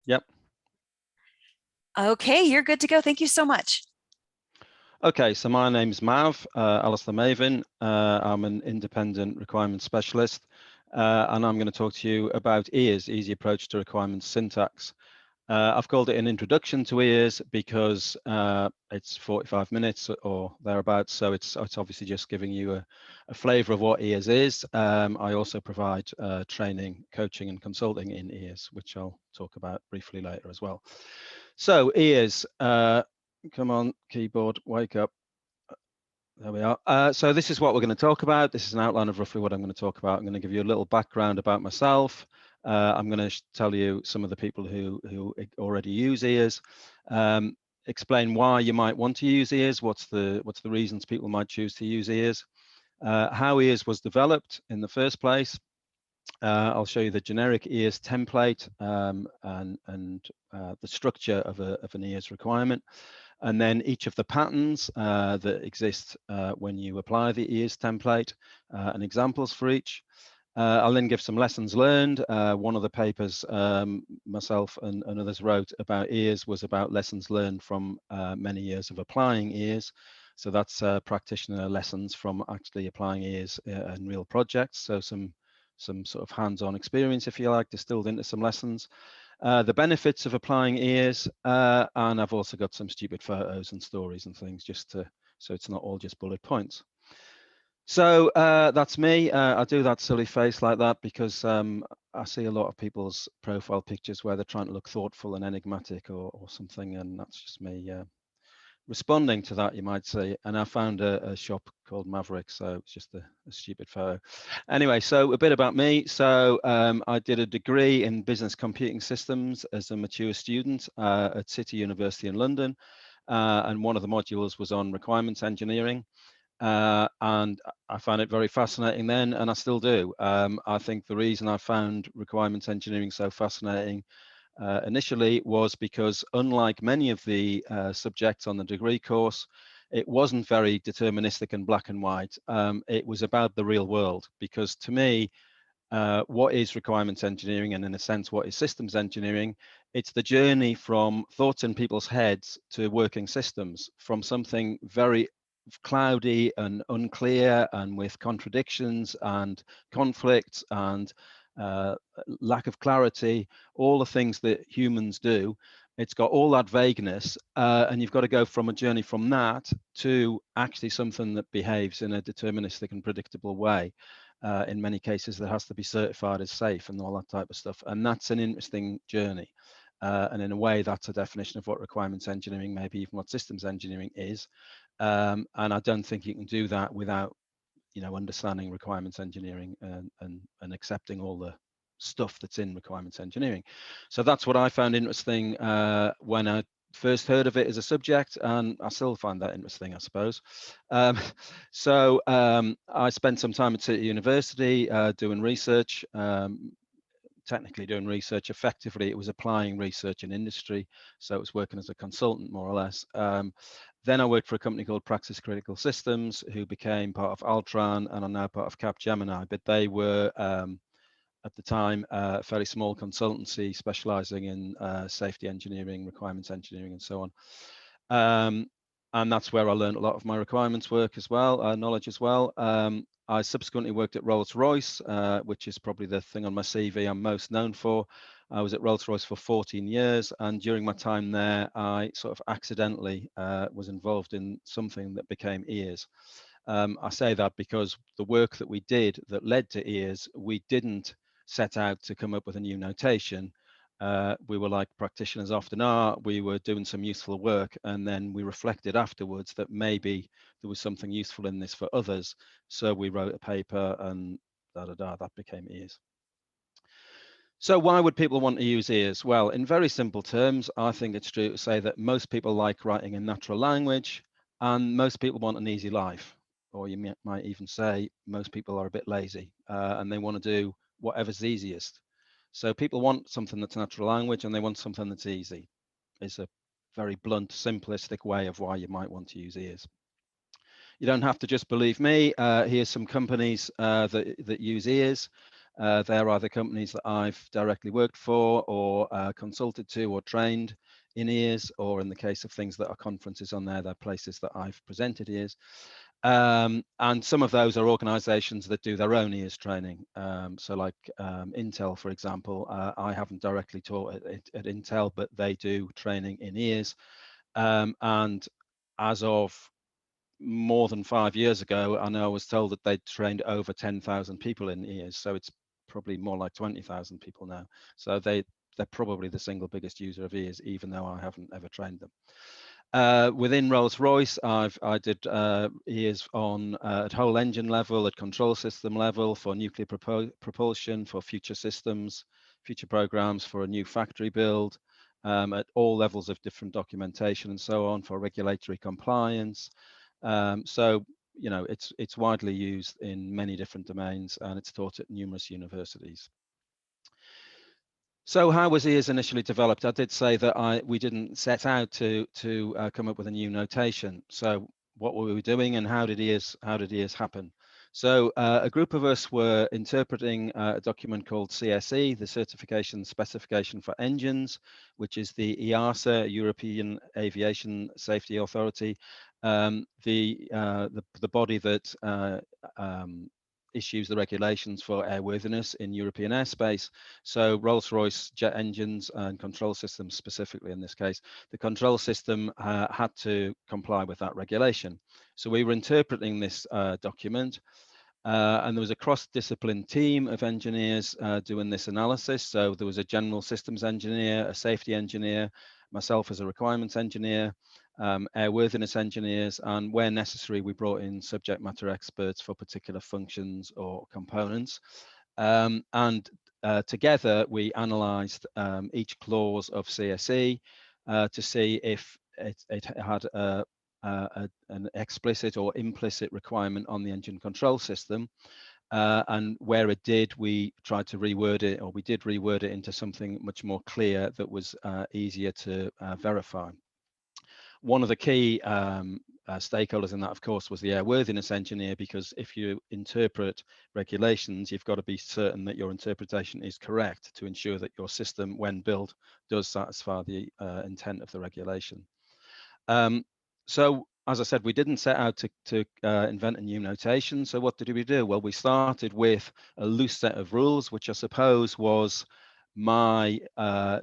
Yep. Okay, you're good to go. Thank you so much. Okay, so my name's Mav, Alistair Mavin. I'm an independent requirements specialist, and I'm going to talk to you about EARS, Easy Approach to Requirements Syntax. I've called it an introduction to EARS because it's 45 minutes or thereabouts, so it's obviously just giving you a flavour of what EARS is. I also provide training, coaching and consulting in EARS, which I'll talk about briefly later as well. So EARS, come on, keyboard, wake up. There we are. So this is what we're going to talk about. This is an outline of roughly what I'm going to talk about. I'm going to give you a little background about myself. I'm going to tell you some of the people who already use EARS. Explain why you might want to use EARS. What's the reasons people might choose to use EARS. How EARS was developed in the first place. I'll show you the generic EARS template and the structure of an EARS requirement. And then each of the patterns that exist when you apply the EARS template and examples for each. I'll then give some lessons learned. One of the papers myself and others wrote about EARS was about lessons learned from many years of applying EARS. So that's practitioner lessons from actually applying EARS in real projects. So some sort of hands-on experience, if you like, distilled into some lessons. The benefits of applying EARS, and I've also got some stupid photos and stories and things just so it's not all just bullet points. So that's me. I do that silly face like that because I see a lot of people's profile pictures where they're trying to look thoughtful and enigmatic or something, and that's just me responding to that, you might say. And I found a shop called Maverick, so it's just a stupid photo. Anyway, so a bit about me. So I did a degree in business computing systems as a mature student at City University in London, and one of the modules was on requirements engineering. And I found it very fascinating then, and I still do. I think the reason I found requirements engineering so fascinating initially was because, unlike many of the subjects on the degree course, it wasn't very deterministic and black and white. It was about the real world, because to me, what is requirements engineering, and in a sense, what is systems engineering? It's the journey from thoughts in people's heads to working systems, from something very cloudy and unclear and with contradictions and conflicts and lack of clarity, all the things that humans do. It's got all that vagueness, and you've got to go from a journey from that to actually something that behaves in a deterministic and predictable way. In many cases, that has to be certified as safe and all that type of stuff. And that's an interesting journey. And in a way, that's a definition of what requirements engineering, maybe even what systems engineering is. And I don't think you can do that without, understanding requirements engineering and accepting all the stuff that's in requirements engineering. So that's what I found interesting when I first heard of it as a subject, and I still find that interesting, I suppose. So I spent some time at City University doing research. Technically doing research. Effectively, it was applying research in industry, so it was working as a consultant, more or less. Then I worked for a company called Praxis Critical Systems, who became part of Altran and are now part of Capgemini, but they were at the time a fairly small consultancy specializing in safety engineering, requirements engineering, and so on. And that's where I learned a lot of my requirements work as well, knowledge as well. I subsequently worked at Rolls-Royce, which is probably the thing on my CV I'm most known for. I was at Rolls-Royce for 14 years, and during my time there, I sort of accidentally was involved in something that became EARS. I say that because the work that we did that led to EARS, we didn't set out to come up with a new notation. We were, like practitioners often are, we were doing some useful work, and then we reflected afterwards that maybe there was something useful in this for others. So we wrote a paper, and that became EARS. So why would people want to use EARS? Well, in very simple terms, I think it's true to say that most people like writing in natural language, and most people want an easy life. Or you might even say most people are a bit lazy, and they want to do whatever's easiest. So people want something that's natural language, and they want something that's easy. It's a very blunt, simplistic way of why you might want to use EARS. You don't have to just believe me. Here's some companies that use EARS. They're either companies that I've directly worked for or consulted to or trained in EARS, or in the case of things that are conferences on there, they're places that I've presented EARS. And some of those are organizations that do their own EARS training. So like Intel, for example, I haven't directly taught at Intel, but they do training in EARS. And as of more than 5 years ago, I know I was told that they'd trained over 10,000 people in EARS. So it's probably more like 20,000 people now. So they're probably the single biggest user of EARS, even though I haven't ever trained them. Within Rolls-Royce, I did EARS on at whole engine level, at control system level, for nuclear propulsion, for future systems, future programs, for a new factory build, at all levels of different documentation and so on, for regulatory compliance. So you know, it's widely used in many different domains, and it's taught at numerous universities. So how was EARS initially developed? I did say that we didn't set out to come up with a new notation. So what were we doing, and how did EARS happen? So a group of us were interpreting a document called CSE, the Certification Specification for Engines, which is the EASA, European Aviation Safety Authority, the body that issues the regulations for airworthiness in European airspace. So Rolls-Royce jet engines and control systems specifically in this case, the control system had to comply with that regulation. So we were interpreting this document, and there was a cross-discipline team of engineers doing this analysis. So there was a general systems engineer, a safety engineer, myself as a requirements engineer, airworthiness engineers, and where necessary, we brought in subject matter experts for particular functions or components. And together, we analysed each clause of CSE to see if it had an explicit or implicit requirement on the engine control system. And where it did, we tried to reword it, or we did reword it into something much more clear that was easier to verify. One of the key stakeholders in that, of course, was the airworthiness engineer, because if you interpret regulations, you've got to be certain that your interpretation is correct to ensure that your system, when built, does satisfy the intent of the regulation. So, as I said, we didn't set out to invent a new notation. So what did we do? Well, we started with a loose set of rules, which I suppose was my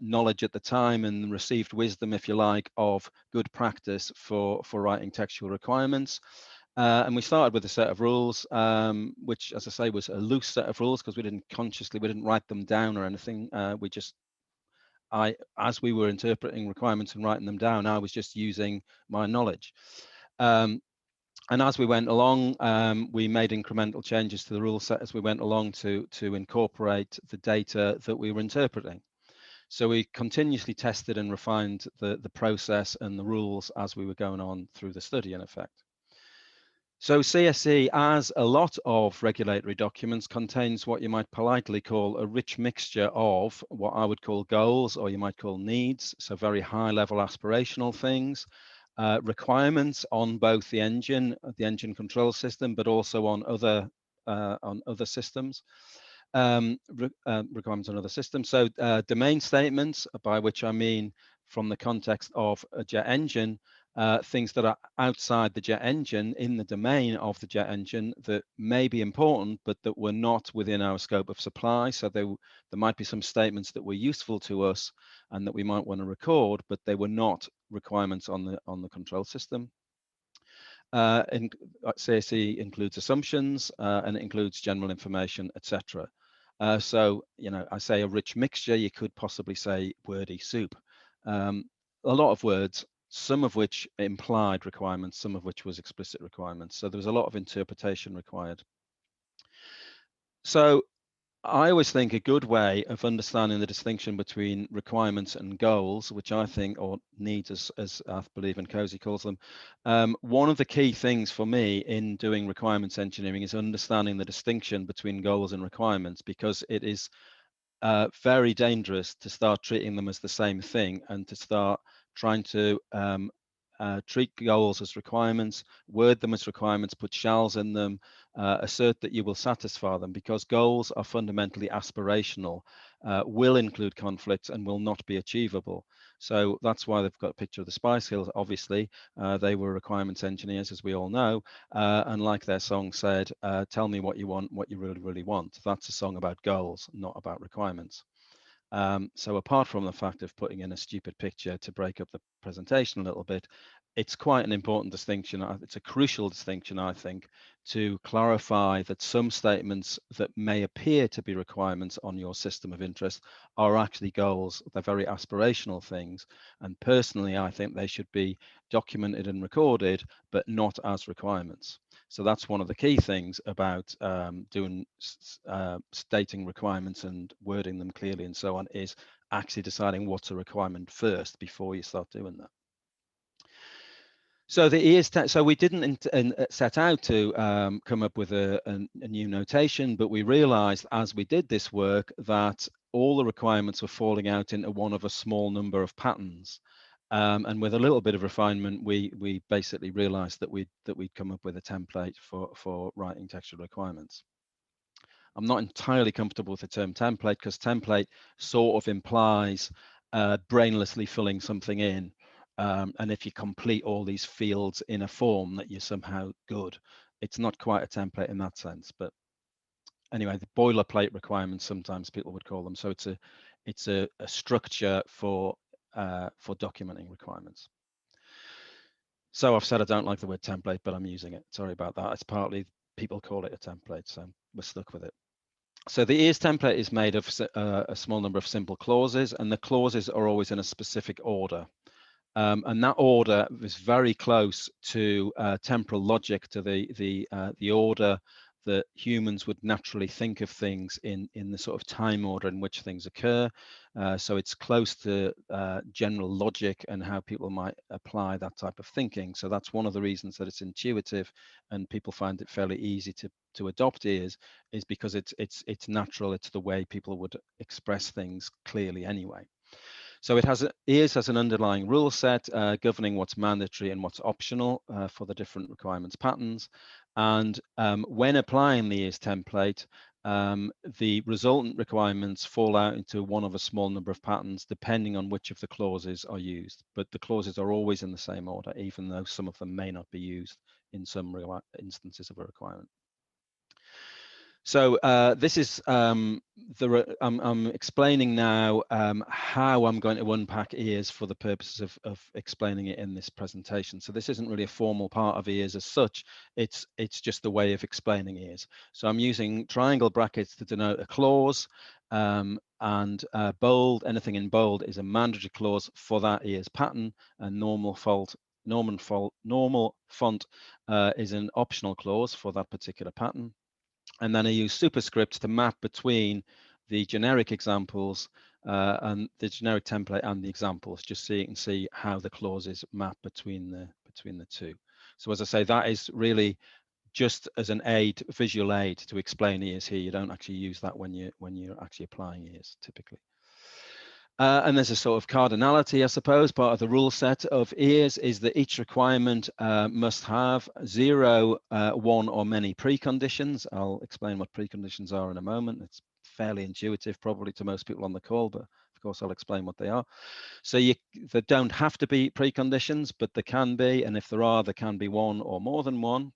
knowledge at the time and received wisdom, if you like, of good practice for writing textual requirements. And we started with a set of rules, which, as I say, was a loose set of rules, because we didn't write them down or anything. As we were interpreting requirements and writing them down, I was just using my knowledge. And as we went along, we made incremental changes to the rule set as we went along to incorporate the data that we were interpreting. So we continuously tested and refined the process and the rules as we were going on through the study, in effect. So CSE, as a lot of regulatory documents, contains what you might politely call a rich mixture of what I would call goals, or you might call needs, so very high-level aspirational things, requirements on both the engine control system, but also on other systems. Requirements on other systems. So domain statements, by which I mean from the context of a jet engine, things that are outside the jet engine, in the domain of the jet engine, that may be important, but that were not within our scope of supply. So there might be some statements that were useful to us and that we might want to record, but they were not requirements on the control system. CSE includes assumptions, and it includes general information, etc. So, you know, I say a rich mixture, you could possibly say wordy soup. A lot of words, some of which implied requirements, some of which was explicit requirements. So there was a lot of interpretation required. So I always think a good way of understanding the distinction between requirements and goals, which I think, or needs, as I believe and Cozy calls them, one of the key things for me in doing requirements engineering is understanding the distinction between goals and requirements, because it is very dangerous to start treating them as the same thing and to start trying to treat goals as requirements, word them as requirements, put shalls in them, assert that you will satisfy them, because goals are fundamentally aspirational, will include conflicts, and will not be achievable. So that's why they've got a picture of the Spice Girls. Obviously, they were requirements engineers, as we all know, and like their song said, tell me what you want, what you really, really want. That's a song about goals, not about requirements. So apart from the fact of putting in a stupid picture to break up the presentation a little bit, it's quite an important distinction. It's a crucial distinction, I think, to clarify that some statements that may appear to be requirements on your system of interest are actually goals. They're very aspirational things. And personally, I think they should be documented and recorded, but not as requirements. So that's one of the key things about stating requirements and wording them clearly and so on, is actually deciding what's a requirement first before you start doing that. So so we didn't set out to come up with a new notation, but we realized as we did this work that all the requirements were falling out into one of a small number of patterns. And with a little bit of refinement, we basically realized that we'd come up with a template for writing textual requirements. I'm not entirely comfortable with the term template, because template sort of implies brainlessly filling something in. And if you complete all these fields in a form, that you're somehow good. It's not quite a template in that sense, but anyway, the boilerplate requirements, sometimes people would call them. So it's a structure for documenting requirements. So I've said I don't like the word template, but I'm using it. Sorry about that. It's partly people call it a template, so we're stuck with it. So the ears template is made of a small number of simple clauses, and the clauses are always in a specific order. And that order is very close to temporal logic, to the order that humans would naturally think of things in the sort of time order in which things occur. So it's close to general logic and how people might apply that type of thinking. So that's one of the reasons that it's intuitive and people find it fairly easy to adopt ears, is because it's natural. It's the way people would express things clearly anyway. So it has ears as an underlying rule set governing what's mandatory and what's optional for the different requirements patterns. And when applying the ears template, the resultant requirements fall out into one of a small number of patterns, depending on which of the clauses are used. But the clauses are always in the same order, even though some of them may not be used in some instances of a requirement. So this is I'm explaining now how I'm going to unpack ears for the purposes of explaining it in this presentation. So this isn't really a formal part of ears as such. It's just a way of explaining ears. So I'm using triangle brackets to denote a clause, and bold. Anything in bold is a mandatory clause for that ears pattern, and normal font is an optional clause for that particular pattern. And then I use superscripts to map between the generic examples and the generic template and the examples, just so you can see how the clauses map between the two. So as I say, that is really just as an aid, visual aid to explain ears here. You don't actually use that when you're actually applying ears typically. And there's a sort of cardinality, I suppose. Part of the rule set of ears is that each requirement must have 0, 1, or many preconditions. I'll explain what preconditions are in a moment. It's fairly intuitive probably to most people on the call, but of course I'll explain what they are. So there don't have to be preconditions, but there can be, and if there are, there can be 1 or more than 1.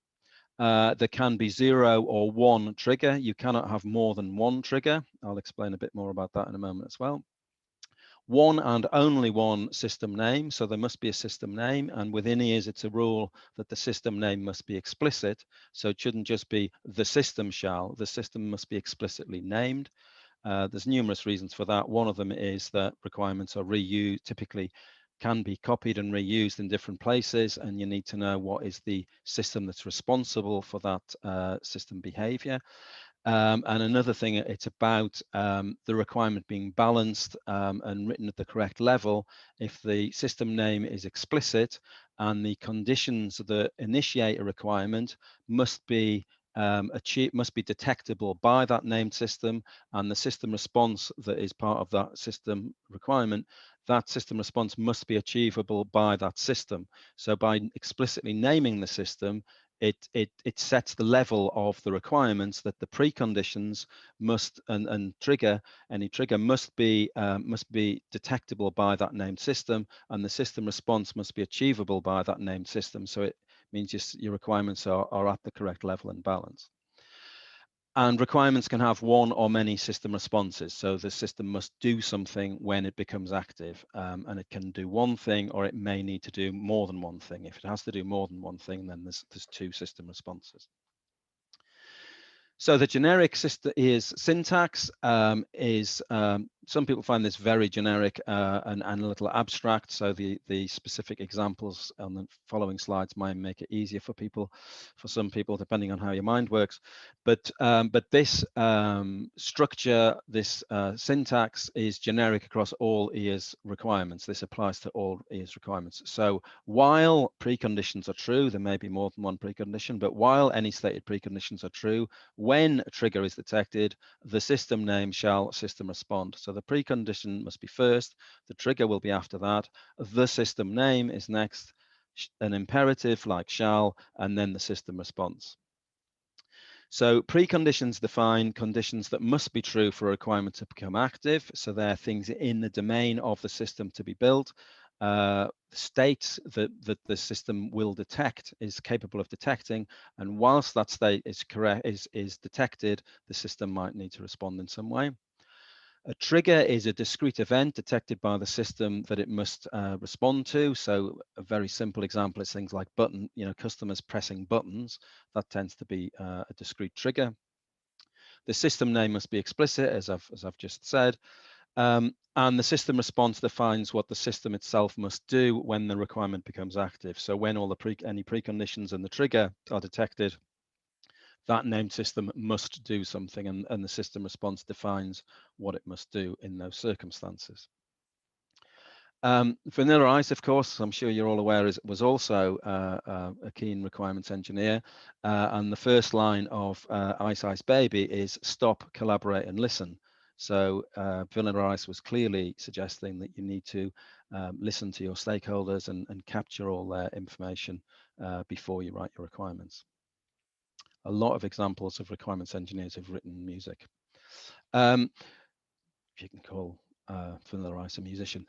There can be 0 or 1 trigger. You cannot have more than 1 trigger. I'll explain a bit more about that in a moment as well. 1 and only 1 system name, so there must be a system name, and within ears it's a rule that the system name must be explicit, so it shouldn't just be the system shall, the system must be explicitly named. There's numerous reasons for that. One of them is that requirements are reused, typically can be copied and reused in different places, and you need to know what is the system that's responsible for that system behavior. And another thing, it's about the requirement being balanced and written at the correct level. If the system name is explicit and the conditions that initiate a requirement must be detectable by that named system, and the system response that is part of that system requirement, that system response must be achievable by that system. So by explicitly naming the system, it sets the level of the requirements that the preconditions must and trigger any trigger must be detectable by that named system, and the system response must be achievable by that named system. So it means your requirements are at the correct level and balance. And requirements can have one or many system responses. So the system must do something when it becomes active, and it can do one thing, or it may need to do more than one thing. If it has to do more than one thing, then there's two system responses. So the generic system is syntax some people find this very generic and a little abstract. So the specific examples on the following slides might make it easier for some people, depending on how your mind works. But this structure, this syntax is generic across all EA's requirements. This applies to all EA's requirements. So while preconditions are true, there may be more than one precondition, but while any stated preconditions are true, when a trigger is detected, the system name shall system respond. So the precondition must be first, the trigger will be after that, the system name is next, an imperative like shall, and then the system response. So preconditions define conditions that must be true for a requirement to become active. So they're things in the domain of the system to be built. States that the system will detect, is capable of detecting, and whilst that state is correct, is detected, the system might need to respond in some way. A trigger is a discrete event detected by the system that it must respond to. So a very simple example is things like customers pressing buttons. That tends to be a discrete trigger. The system name must be explicit, as I've just said. And the system response defines what the system itself must do when the requirement becomes active. So when all any preconditions and the trigger are detected, that named system must do something, and the system response defines what it must do in those circumstances. Vanilla Ice, of course, I'm sure you're all aware, was also a keen requirements engineer. And the first line of Ice Ice Baby is stop, collaborate, and listen. So Vanilla Ice was clearly suggesting that you need to listen to your stakeholders and capture all their information before you write your requirements. A lot of examples of requirements engineers who've written music. If you can call Vanilla Ice a musician.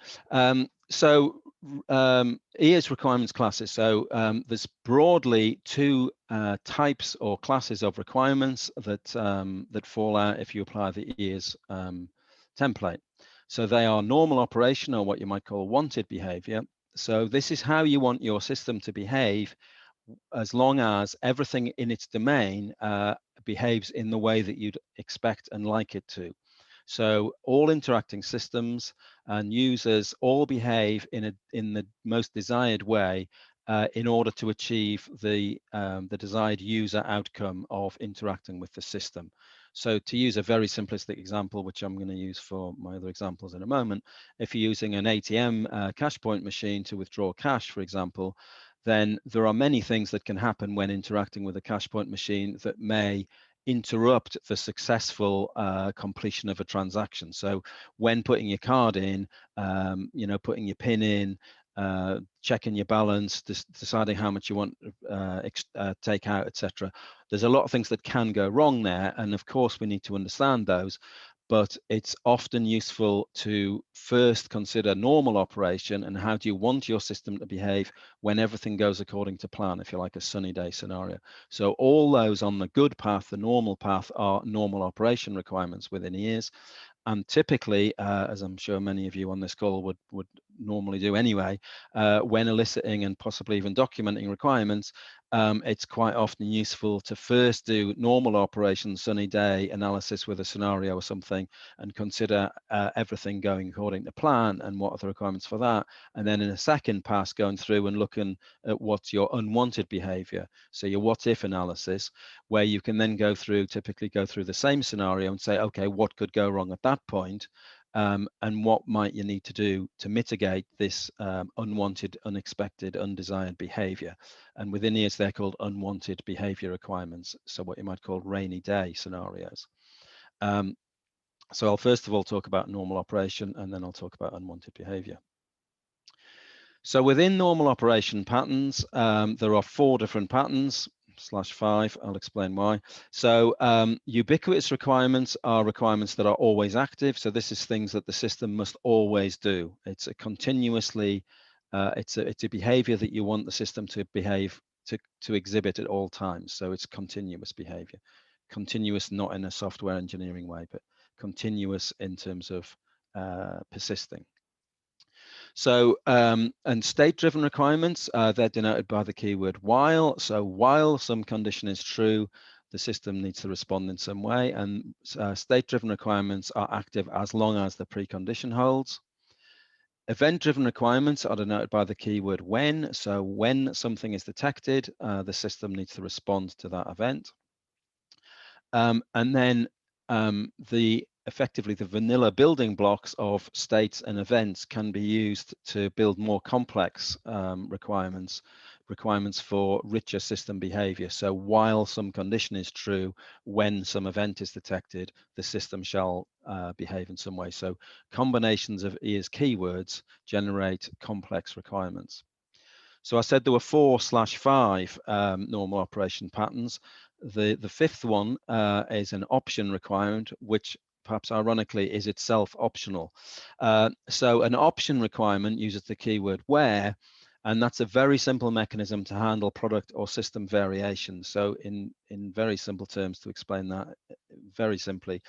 EA's requirements classes. So there's broadly two types or classes of requirements that fall out if you apply the EA's template. So they are normal operation, or what you might call wanted behavior. So this is how you want your system to behave, as long as everything in its domain behaves in the way that you'd expect and like it to. So all interacting systems and users all behave in the most desired way in order to achieve the desired user outcome of interacting with the system. So to use a very simplistic example, which I'm going to use for my other examples in a moment, if you're using an ATM cash point machine to withdraw cash, for example, then there are many things that can happen when interacting with a cash point machine that may interrupt the successful completion of a transaction. So when putting your card in, putting your PIN in, checking your balance, deciding how much you want take out, etc. There's a lot of things that can go wrong there, and of course we need to understand those. But it's often useful to first consider normal operation and how do you want your system to behave when everything goes according to plan, if you like, a sunny day scenario. So all those on the good path, the normal path, are normal operation requirements within EA's. And typically, as I'm sure many of you on this call would normally do anyway, when eliciting and possibly even documenting requirements, it's quite often useful to first do normal operations, sunny day analysis with a scenario or something, and consider everything going according to plan and what are the requirements for that. And then in a second pass, going through and looking at what's your unwanted behavior. So your what if analysis, where you can then typically go through the same scenario and say, okay, what could go wrong at that point? And what might you need to do to mitigate this unwanted, unexpected, undesired behavior? And within EA's, they're called unwanted behavior requirements. So what you might call rainy day scenarios. So I'll first of all talk about normal operation, and then I'll talk about unwanted behavior. So within normal operation patterns, there are 4 different patterns. 4/5. I'll explain why. So ubiquitous requirements are requirements that are always active. So this is things that the system must always do. It's a continuously, it's a behavior that you want the system to behave, to exhibit at all times. So it's continuous behavior. Continuous, not in a software engineering way, but continuous in terms of persisting. So, and state-driven requirements, they're denoted by the keyword while. So while some condition is true, the system needs to respond in some way, and state-driven requirements are active as long as the precondition holds. Event-driven requirements are denoted by the keyword when. So when something is detected, the system needs to respond to that event. And then effectively the vanilla building blocks of states and events can be used to build more complex requirements for richer system behavior. So while some condition is true, when some event is detected, the system shall behave in some way. So combinations of EARS keywords generate complex requirements. So I said there were 4/5 normal operation patterns. The fifth one is an option requirement, which perhaps ironically is itself optional. So an option requirement uses the keyword where, and that's a very simple mechanism to handle product or system variations. So in very simple terms, to explain that very simply,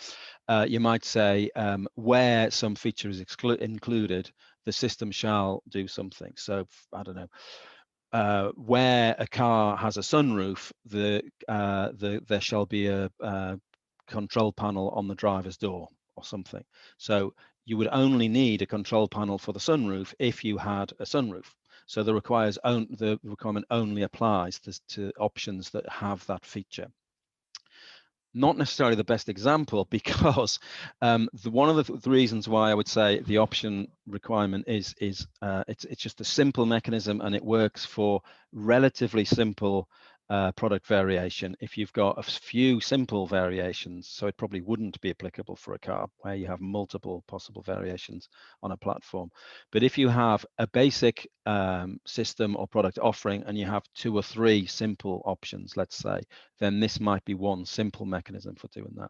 you might say where some feature is included, the system shall do something. So I don't know, where a car has a sunroof, there shall be a control panel on the driver's door or something. So you would only need a control panel for the sunroof if you had a sunroof. So the requirement only applies to options that have that feature. Not necessarily the best example, because one of the reasons why I would say the option requirement is it's just a simple mechanism, and it works for relatively simple product variation. If you've got a few simple variations, so it probably wouldn't be applicable for a car where you have multiple possible variations on a platform. But if you have a basic system or product offering and you have 2 or 3 simple options, let's say, then this might be one simple mechanism for doing that.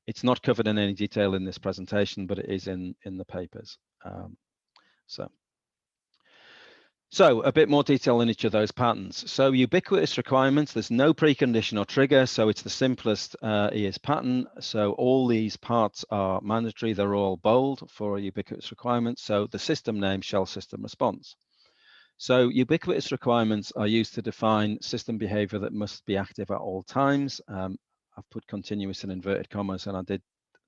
It's not covered in any detail in this presentation, but it is in the papers. So a bit more detail in each of those patterns. So ubiquitous requirements, there's no precondition or trigger, so it's the simplest EARS pattern. So all these parts are mandatory, they're all bold for a ubiquitous requirement. So the system name shall system response. So ubiquitous requirements are used to define system behavior that must be active at all times. I've put continuous in inverted commas, and I did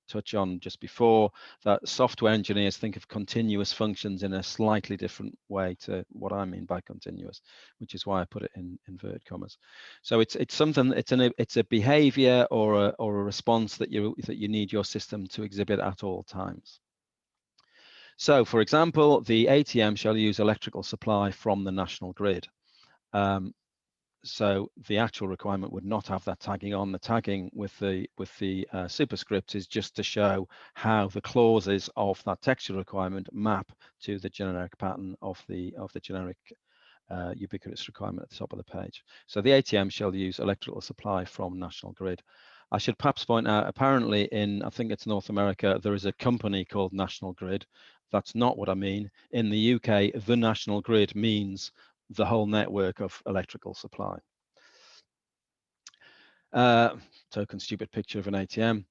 touch on just before that software engineers think of continuous functions in a slightly different way to what I mean by continuous, which is why I put it in inverted commas. So it's something, it's a behavior or a response that you need your system to exhibit at all times. So for example, the ATM shall use electrical supply from the national grid. So the actual requirement would not have that tagging on. The tagging with the superscript is just to show how the clauses of that textual requirement map to the generic pattern of the generic ubiquitous requirement at the top of the page. So the ATM shall use electrical supply from national grid. I should perhaps point out, apparently in, I think it's North America, there is a company called National Grid. That's not what I mean. In the UK, the national grid means the whole network of electrical supply. Token stupid picture of an ATM.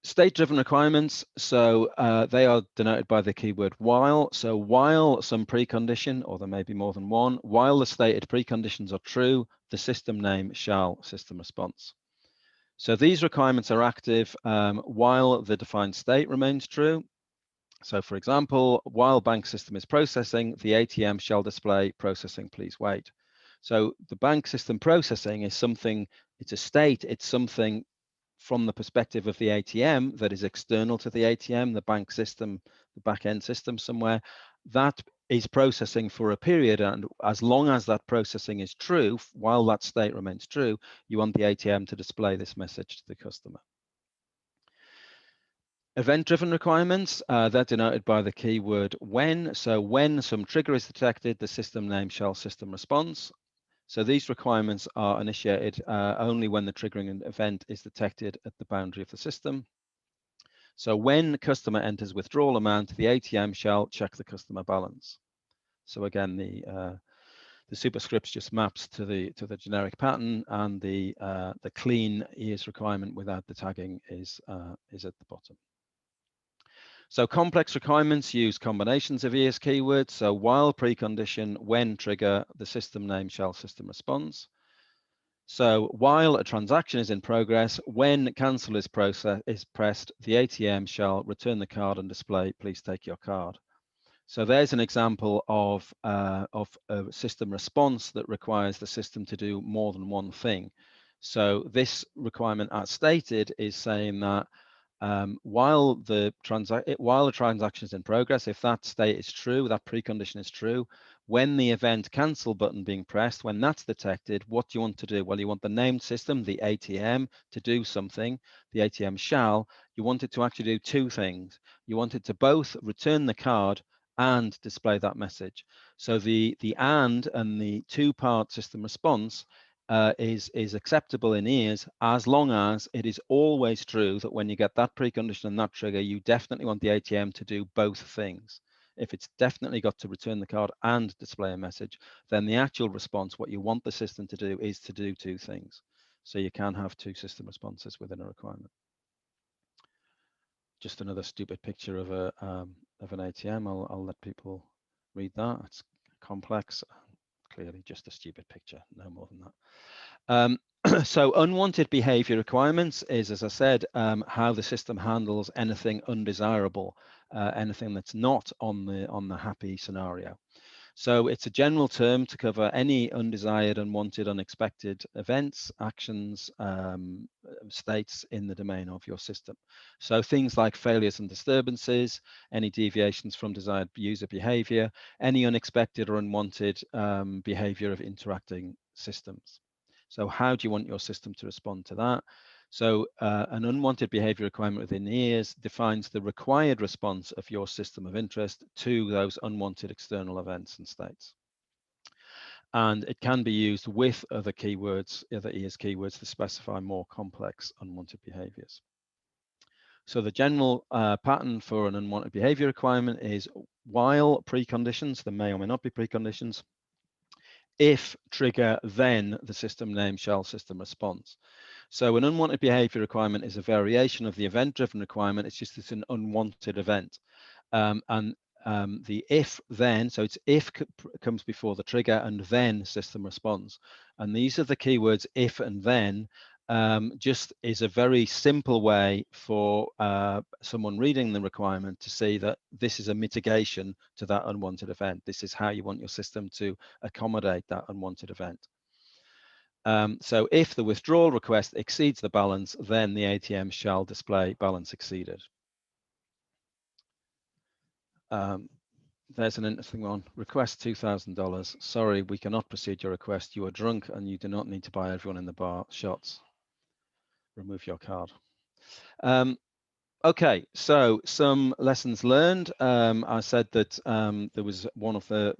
State-driven requirements, so they are denoted by the keyword while. So while some precondition, or there may be more than one, while the stated preconditions are true, the system name shall system response. So these requirements are active while the defined state remains true. So for example, while bank system is processing, the ATM shall display processing, please wait. So the bank system processing is something, it's a state, it's something from the perspective of the ATM that is external to the ATM, the bank system, the back end system somewhere, that is processing for a period, and as long as that processing is true, while that state remains true, you want the ATM to display this message to the customer. Event-driven requirements, they're denoted by the keyword when. So when some trigger is detected, the system name shall system response. So these requirements are initiated only when the triggering event is detected at the boundary of the system. So when the customer enters withdrawal amount, the ATM shall check the customer balance. So again, the superscripts just maps to the generic pattern, and the clean EARS requirement without the tagging is at the bottom. So complex requirements use combinations of EARS keywords. So while precondition, when trigger, the system name shall system response. So while a transaction is in progress, when cancel is pressed, the ATM shall return the card and display, please take your card. So there's an example of a system response that requires the system to do more than one thing. So this requirement, as stated, is saying that while the transaction is in progress, if that state is true, that precondition is true, when the event cancel button being pressed, when that's detected, what do you want to do? Well, you want the named system, the ATM, to do something. The ATM shall. You want it to actually do two things. You want it to both return the card and display that message. So the and the two-part system response is acceptable in EARS as long as it is always true that when you get that precondition and that trigger, you definitely want the ATM to do both things. If it's definitely got to return the card and display a message, then the actual response, what you want the system to do, is to do two things. So you can have two system responses within a requirement. Just another stupid picture of an ATM. I'll let people read that. It's complex. Clearly just a stupid picture, no more than that. So unwanted behavior requirements is, as I said, how the system handles anything undesirable, anything that's not on the happy scenario. So it's a general term to cover any undesired, unwanted, unexpected events, actions, states in the domain of your system. So things like failures and disturbances, any deviations from desired user behavior, any unexpected or unwanted behavior of interacting systems. So how do you want your system to respond to that? So an unwanted behavior requirement within EARS defines the required response of your system of interest to those unwanted external events and states. And it can be used with other keywords, other EARS keywords, to specify more complex unwanted behaviors. So the general pattern for an unwanted behavior requirement is while preconditions, there may or may not be preconditions, if trigger, then the system name shall system response. So an unwanted behavior requirement is a variation of the event-driven requirement. It's an unwanted event. The if then, so it's if comes before the trigger and then system response. And these are the keywords if and then, just is a very simple way for someone reading the requirement to see that this is a mitigation to that unwanted event. This is how you want your system to accommodate that unwanted event. So if the withdrawal request exceeds the balance, then the ATM shall display balance exceeded. There's an interesting one. Request $2,000. Sorry, we cannot proceed your request. You are drunk and you do not need to buy everyone in the bar shots. Remove your card. Okay, so some lessons learned. I said that there was one of the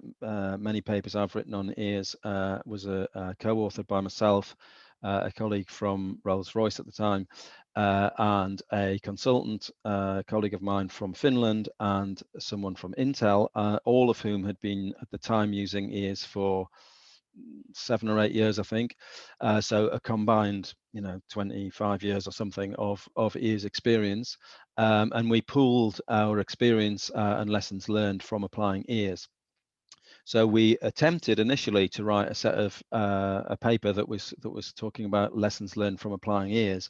many papers I've written on EARS was co-authored by myself, a colleague from Rolls-Royce at the time, and a consultant colleague of mine from Finland and someone from Intel, all of whom had been at the time using EARS for 7 or 8 years, I think. So a combined, 25 years or something of EARS experience. And we pooled our experience and lessons learned from applying EARS. So we attempted initially to write a set of a paper that was talking about lessons learned from applying EARS.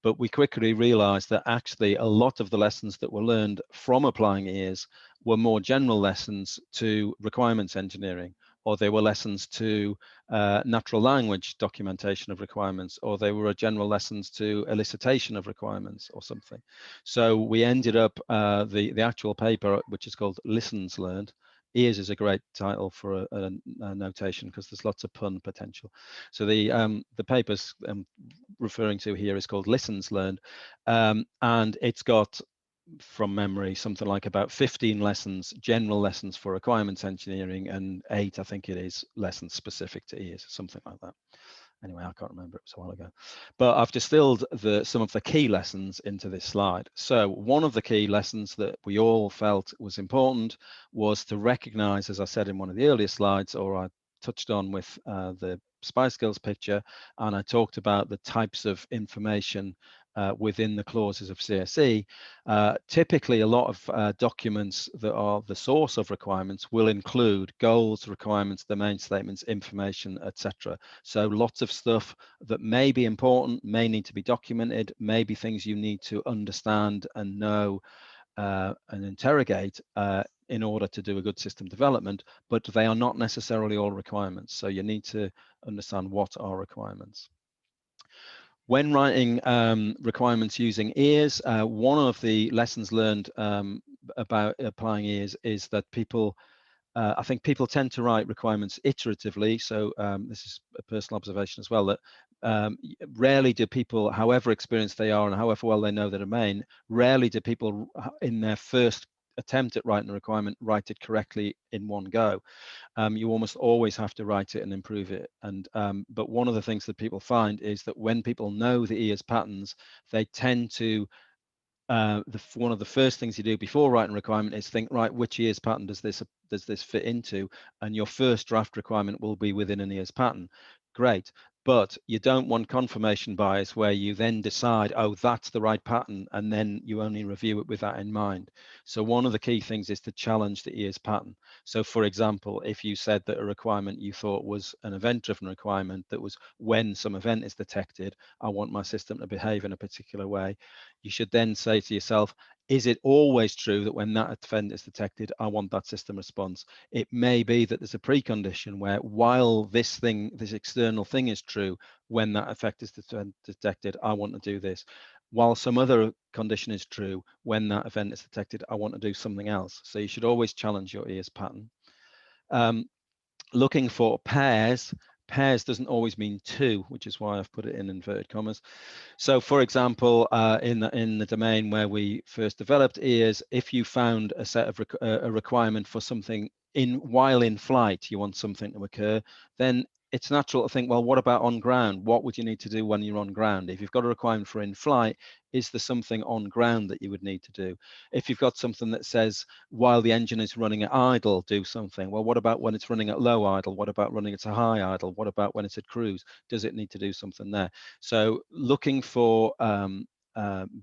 But we quickly realized that actually a lot of the lessons that were learned from applying EARS were more general lessons to requirements engineering, or they were lessons to natural language documentation of requirements, or they were general lessons to elicitation of requirements or something. So we ended up, the actual paper, which is called Lessons Learned. EARS is a great title for a notation because there's lots of pun potential. So the paper's referring to here is called Lessons Learned, and it's got from memory, something like about 15 lessons, general lessons for requirements engineering, and 8, I think it is, lessons specific to ears, something like that. Anyway, I can't remember, it was a while ago. But I've distilled some of the key lessons into this slide. So one of the key lessons that we all felt was important was to recognize, as I said in one of the earlier slides, or I touched on with the spy skills picture, and I talked about the types of information within the clauses of CSE. Typically, a lot of documents that are the source of requirements will include goals, requirements, domain statements, information, etc. So lots of stuff that may be important, may need to be documented, may be things you need to understand and know and interrogate in order to do a good system development, but they are not necessarily all requirements. So you need to understand what are requirements. When writing requirements using ears, one of the lessons learned about applying ears is that I think people tend to write requirements iteratively. So this is a personal observation as well, that rarely do people, however experienced they are and however well they know the domain, rarely do people in their first attempt at writing a requirement write it correctly in one go. You almost always have to write it and improve it. And but one of the things that people find is that when people know the ears patterns, they tend to one of the first things you do before writing a requirement is think, right, which ears pattern does this fit into? And your first draft requirement will be within an ears pattern. Great. But you don't want confirmation bias where you then decide, oh, that's the right pattern, and then you only review it with that in mind. So one of the key things is to challenge the ears pattern. So for example, if you said that a requirement you thought was an event-driven requirement that was when some event is detected, I want my system to behave in a particular way, you should then say to yourself, is it always true that when that event is detected, I want that system response? It may be that there's a precondition where while this external thing is true, when that effect is detected, I want to do this. While some other condition is true, when that event is detected, I want to do something else. So you should always challenge your ears pattern. Looking for pairs doesn't always mean two, which is why I've put it in inverted commas. So for example, in the domain where we first developed ears, if you found a set of a requirement for something while in flight, you want something to occur, then it's natural to think, well, what about on ground? What would you need to do when you're on ground? If you've got a requirement for in flight, is there something on ground that you would need to do? If you've got something that says while the engine is running at idle, do something. Well, what about when it's running at low idle? What about running at a high idle? What about when it's at cruise? Does it need to do something there? So looking for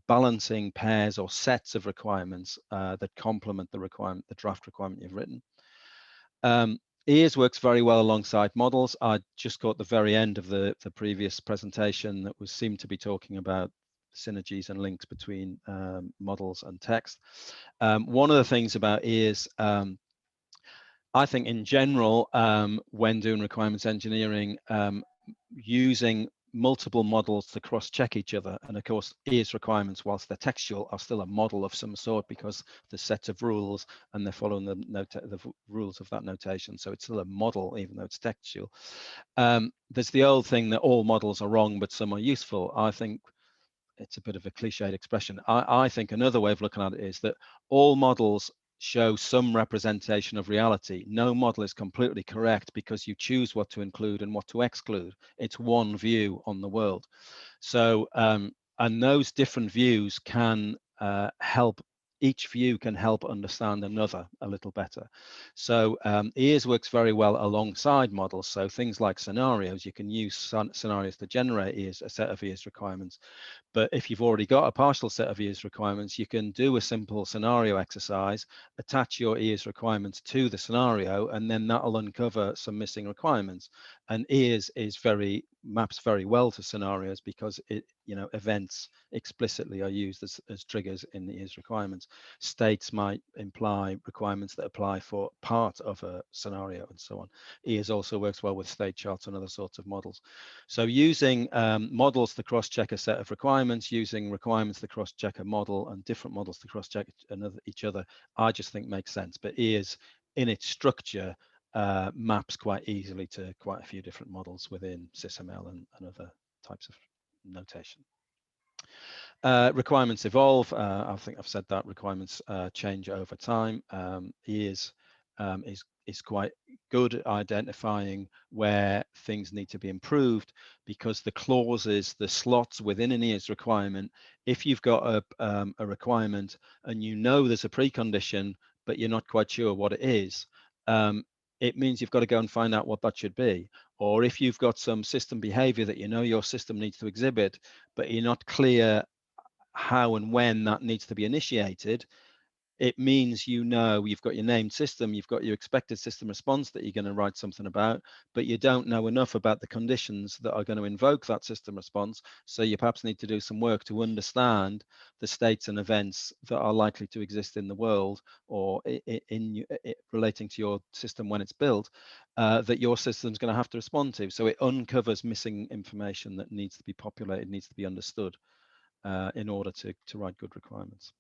balancing pairs or sets of requirements that complement the draft requirement you've written. Ears works very well alongside models. I just caught the very end of the previous presentation that seemed to be talking about synergies and links between models and text. One of the things about ears, I think in general, when doing requirements engineering, using multiple models to cross-check each other, and of course ears requirements, whilst they're textual, are still a model of some sort because the set of rules and they're following the rules of that notation, so it's still a model even though it's textual. There's the old thing that all models are wrong but some are useful. I think it's a bit of a cliched expression. I think another way of looking at it is that all models show some representation of reality. No model is completely correct because you choose what to include and what to exclude. It's one view on the world. So, and those different views can help, each view can help understand another a little better. So ears works very well alongside models. So things like scenarios, you can use scenarios to generate a set of ears requirements. But if you've already got a partial set of ears requirements, you can do a simple scenario exercise, attach your ears requirements to the scenario, and then that'll uncover some missing requirements. And ears maps very well to scenarios because events explicitly are used as triggers in the ears requirements. States might imply requirements that apply for part of a scenario and so on. Ears also works well with state charts and other sorts of models. So using models to cross-check a set of requirements, using requirements to cross-check a model, and different models to cross-check each other, I just think makes sense. But ears, in its structure, maps quite easily to quite a few different models within SysML and other types of notation. Requirements evolve. I think I've said that requirements change over time. EARS is quite good at identifying where things need to be improved, because the clauses, the slots within an EARS requirement, if you've got a requirement and you know there's a precondition, but you're not quite sure what it is, it means you've got to go and find out what that should be. Or if you've got some system behavior that you know your system needs to exhibit, but you're not clear how and when that needs to be initiated, it means you know you've got your named system, you've got your expected system response that you're going to write something about, but you don't know enough about the conditions that are going to invoke that system response. So you perhaps need to do some work to understand the states and events that are likely to exist in the world, or relating to your system when it's built, that your system's going to have to respond to. So it uncovers missing information that needs to be populated, needs to be understood in order to write good requirements.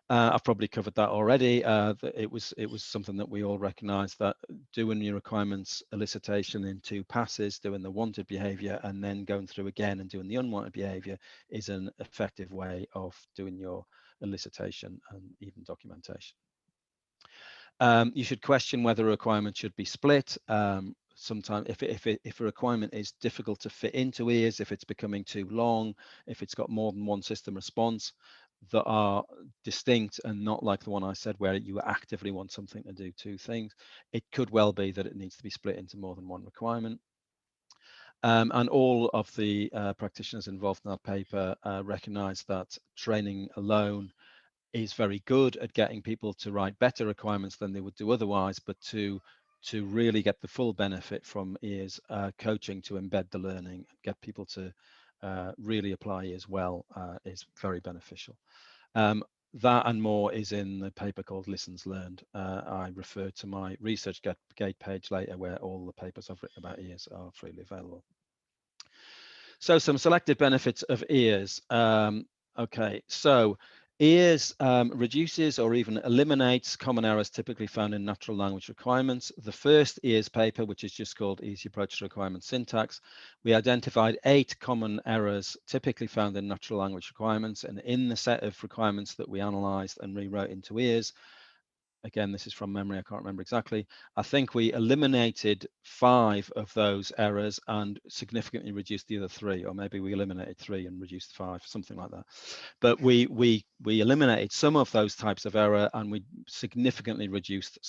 I've probably covered that already. It was something that we all recognize, that doing your requirements elicitation in 2 passes, doing the wanted behavior and then going through again and doing the unwanted behavior, is an effective way of doing your elicitation and even documentation. You should question whether a requirement should be split. Sometimes if a requirement is difficult to fit into EARS, if it's becoming too long, if it's got more than one system response that are distinct and not like the one I said where you actively want something to do 2 things, it could well be that it needs to be split into more than one requirement. And all of the practitioners involved in that paper recognize that training alone is very good at getting people to write better requirements than they would do otherwise, but to really get the full benefit from EARS coaching, to embed the learning, get people to really apply EARS well, is very beneficial. That and more is in the paper called Lessons Learned. I refer to my ResearchGate page later, where all the papers I've written about EARS are freely available. So some selected benefits of EARS. Okay, so EARS reduces or even eliminates common errors typically found in natural language requirements. The first EARS paper, which is just called Easy Approach to Requirement Syntax, we identified 8 common errors typically found in natural language requirements, and in the set of requirements that we analysed and rewrote into EARS, again, this is from memory, I can't remember exactly, I think we eliminated 5 of those errors and significantly reduced the other 3, or maybe we eliminated 3 and reduced 5, something like that. But we eliminated some of those types of error, and we significantly reduced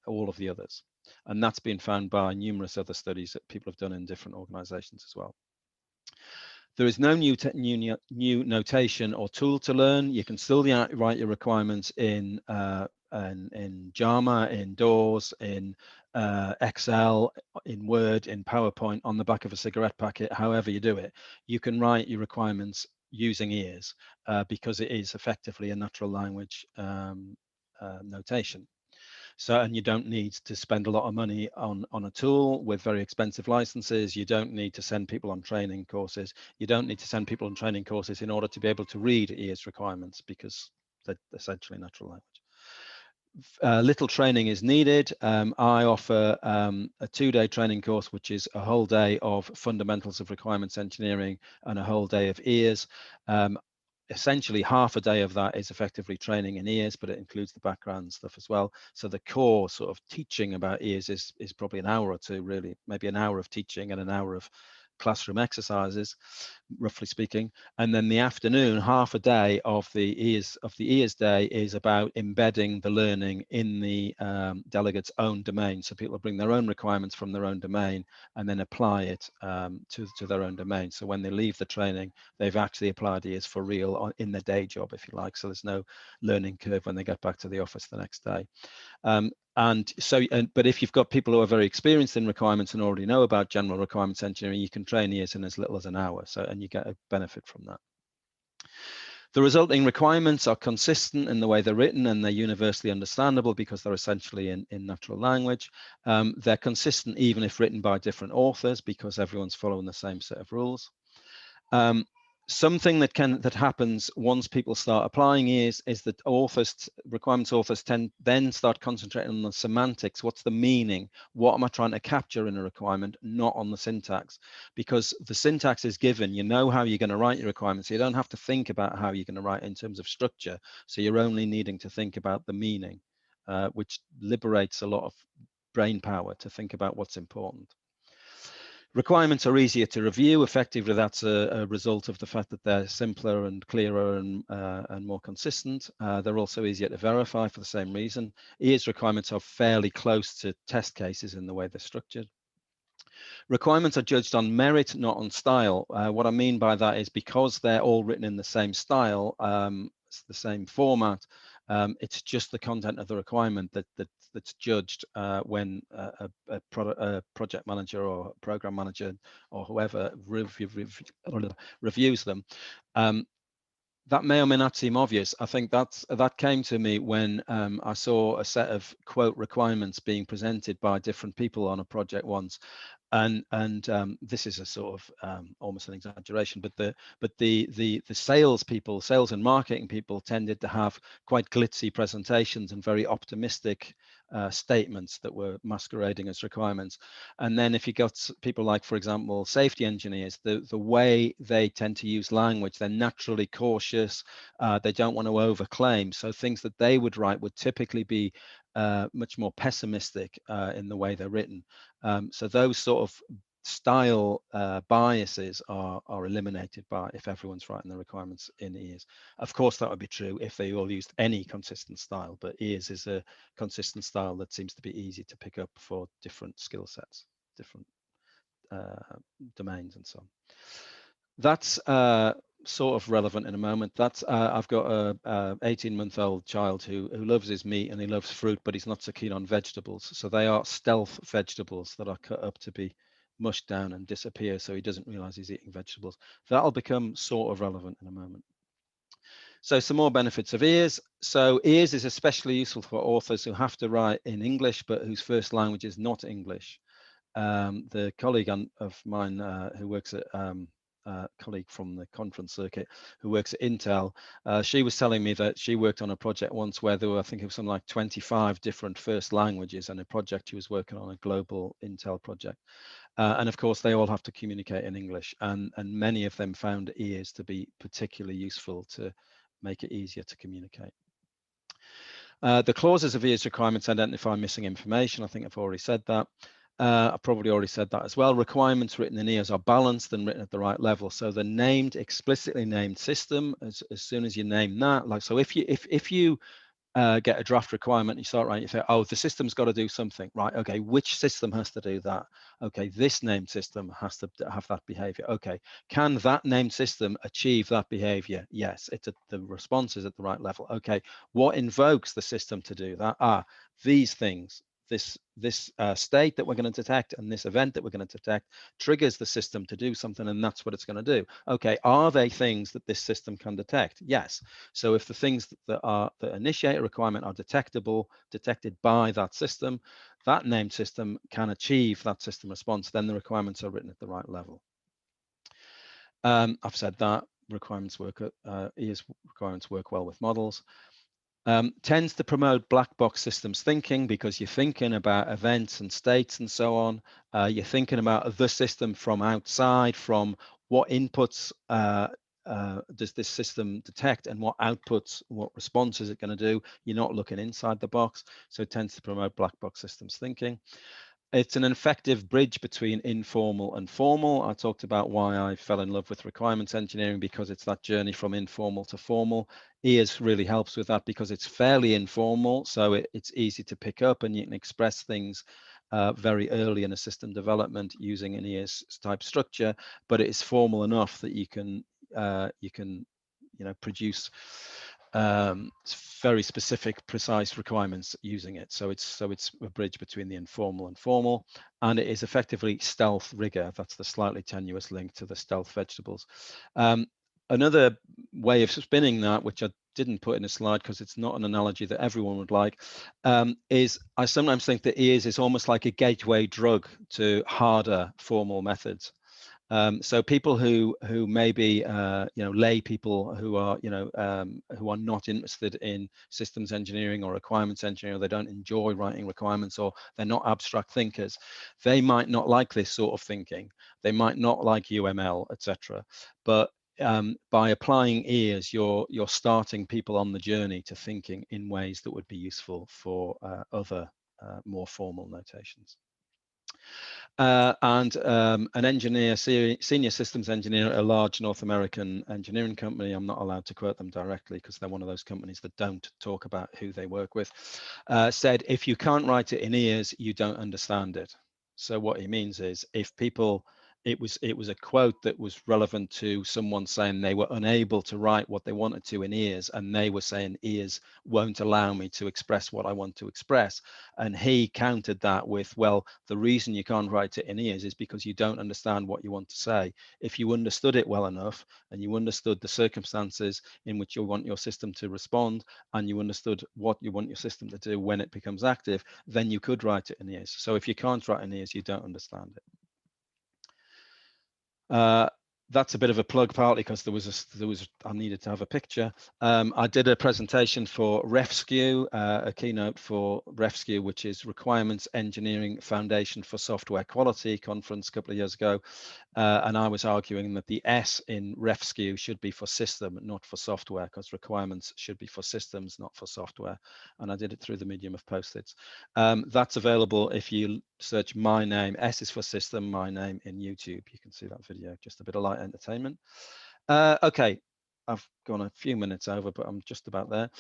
all of the others. And that's been found by numerous other studies that people have done in different organizations as well. There is no new notation or tool to learn. You can still write your requirements in JAMA, in DAWS, in Excel, in Word, in PowerPoint, on the back of a cigarette packet, however you do it. You can write your requirements using EARS because it is effectively a natural language notation. So, and you don't need to spend a lot of money on a tool with very expensive licenses. You don't need to send people on training courses. You don't need to send people on training courses in order to be able to read EARS requirements, because they're essentially natural language. Little training is needed. I offer a 2-day training course, which is a whole day of fundamentals of requirements engineering and a whole day of EARS. Essentially half a day of that is effectively training in EARS, but it includes the background stuff as well. So the core sort of teaching about EARS is probably an hour or 2, really, maybe an hour of teaching and an hour of classroom exercises, roughly speaking. And then the afternoon, half a day of the EARS day is about embedding the learning in the delegate's own domain. So people bring their own requirements from their own domain and then apply it to their own domain. So when they leave the training, they've actually applied EARS for real in their day job, if you like. So there's no learning curve when they get back to the office the next day. But if you've got people who are very experienced in requirements and already know about general requirements engineering, you can train EARS in as little as an hour. So, and you get a benefit from that. The resulting requirements are consistent in the way they're written, and they're universally understandable because they're essentially in natural language. They're consistent even if written by different authors, because everyone's following the same set of rules. Something that happens once people start applying is that requirements authors then start concentrating on the semantics. What's the meaning? What am I trying to capture in a requirement, not on the syntax? Because the syntax is given, you know how you're going to write your requirements. So you don't have to think about how you're going to write in terms of structure. So you're only needing to think about the meaning, which liberates a lot of brain power to think about what's important. Requirements are easier to review. Effectively, that's a result of the fact that they're simpler and clearer and more consistent. They're also easier to verify for the same reason. EARS requirements are fairly close to test cases in the way they're structured. Requirements are judged on merit, not on style. What I mean by that is because they're all written in the same style, it's the same format, it's just the content of the requirement that's judged when a project manager or a program manager or whoever reviews them. That may or may not seem obvious. I think that came to me when I saw a set of quote requirements being presented by different people on a project once, and this is a sort of almost an exaggeration, but the sales people, sales and marketing people, tended to have quite glitzy presentations and very optimistic statements that were masquerading as requirements. And then if you got people like, for example, safety engineers, the way they tend to use language, they're naturally cautious. They don't want to overclaim. So things that they would write would typically be much more pessimistic in the way they're written. So those sort of style biases are eliminated by if everyone's writing the requirements in EARS. Of course, that would be true if they all used any consistent style, but EARS is a consistent style that seems to be easy to pick up for different skill sets, different domains and so on. That's sort of relevant in a moment. That's I've got a 18-month-old child who loves his meat and he loves fruit, but he's not so keen on vegetables. So they are stealth vegetables that are cut up to be mushed down and disappear, so he doesn't realize he's eating vegetables. That'll become sort of relevant in a moment. So some more benefits of EARS. So EARS is especially useful for authors who have to write in English, but whose first language is not English. The colleague of mine who works at colleague from the conference circuit who works at Intel, she was telling me that she worked on a project once where there were, I think it was something like 25 different first languages, and a project she was working on, a global Intel project. And of course, they all have to communicate in English, and many of them found EARS to be particularly useful to make it easier to communicate. The clauses of EARS requirements identify missing information. I think I've already said that. I probably already said that as well. Requirements written in EARS are balanced and written at the right level. So the named, explicitly named system, as soon as you name that, like, so if you get a draft requirement, you start writing, you say, oh, the system's got to do something, right? Okay, which system has to do that? Okay, this named system has to have that behavior. Okay, can that named system achieve that behavior? Yes, the response is at the right level. Okay, what invokes the system to do that? These things. This state that we're going to detect and this event that we're going to detect triggers the system to do something, and that's what it's going to do. Okay, are they things that this system can detect? Yes. So if the things that initiate a requirement are detected by that system, that named system can achieve that system response, then the requirements are written at the right level. I've said that requirements work EARS requirements work well with models. Tends to promote black box systems thinking, because you're thinking about events and states and so on. You're thinking about the system from outside, from what inputs does this system detect and what outputs, what response is it going to do. You're not looking inside the box, so it tends to promote black box systems thinking. It's an effective bridge between informal and formal. I talked about why I fell in love with requirements engineering, because it's that journey from informal to formal. EARS really helps with that because it's fairly informal, so it's easy to pick up and you can express things very early in a system development using an EARS type structure, but it is formal enough that you can produce very specific, precise requirements using it. So it's a bridge between the informal and formal, and it is effectively stealth rigor. That's the slightly tenuous link to the stealth vegetables. Another way of spinning that, which I didn't put in a slide because it's not an analogy that everyone would like, is I sometimes think that EARS is almost like a gateway drug to harder formal methods. So people who maybe lay people who are who are not interested in systems engineering or requirements engineering, or they don't enjoy writing requirements, or they're not abstract thinkers, they might not like this sort of thinking. They might not like UML, etc. But by applying ears, you're starting people on the journey to thinking in ways that would be useful for other more formal notations. And an engineer, senior systems engineer at a large North American engineering company, I'm not allowed to quote them directly because they're one of those companies that don't talk about who they work with, said, if you can't write it in ears, you don't understand it. So what he means is, if people, it was a quote that was relevant to someone saying they were unable to write what they wanted to in ears, and they were saying ears won't allow me to express what I want to express. And he countered that with, well, the reason you can't write it in ears is because you don't understand what you want to say. If you understood it well enough, and you understood the circumstances in which you want your system to respond, and you understood what you want your system to do when it becomes active, then you could write it in ears. So if you can't write in ears, you don't understand it. That's a bit of a plug, partly because I needed to have a picture. I did a presentation for RefSkew, a keynote for RefSkew, which is Requirements Engineering Foundation for Software Quality conference a couple of years ago. And I was arguing that the S in RefSkew should be for system, not for software, because requirements should be for systems, not for software. And I did it through the medium of Post-its. That's available if you search my name. S is for system, my name, in YouTube. You can see that video, just a bit of light entertainment. Okay, I've gone a few minutes over, but I'm just about there.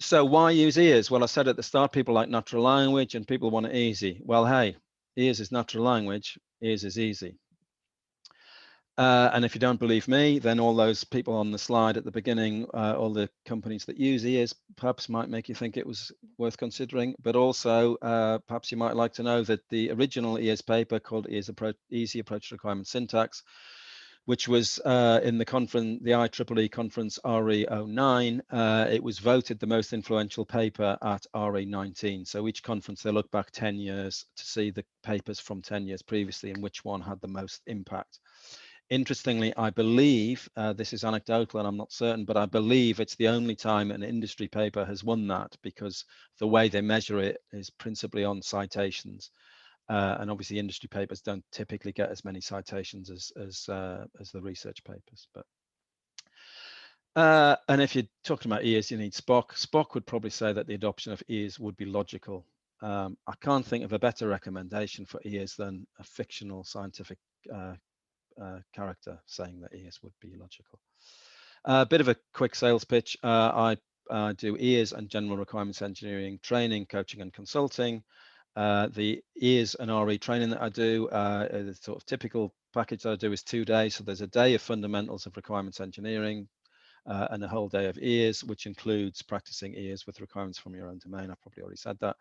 So why use ears? Well, I said at the start, people like natural language and people want it easy. Well, hey, ears is natural language, ears is easy. And if you don't believe me, then all those people on the slide at the beginning, all the companies that use ears, perhaps might make you think it was worth considering. But also, perhaps you might like to know that the original ears paper, called Easy Approach to Requirement Syntax, which was in the conference, the IEEE conference RE09, it was voted the most influential paper at RE19. So each conference, they look back 10 years to see the papers from 10 years previously and which one had the most impact. Interestingly, I believe, this is anecdotal and I'm not certain, but I believe it's the only time an industry paper has won that, because the way they measure it is principally on citations. And obviously industry papers don't typically get as many citations as the research papers. But and if you're talking about ears, you need Spock. Spock would probably say that the adoption of ears would be logical. I can't think of a better recommendation for ears than a fictional scientific character saying that ears would be logical. A bit of a quick sales pitch. I do ears and general requirements engineering training, coaching and consulting. The ears and RE training that I do, the sort of typical package that I do is 2 days. So there's a day of fundamentals of requirements engineering and a whole day of ears, which includes practicing ears with requirements from your own domain. I've probably already said that.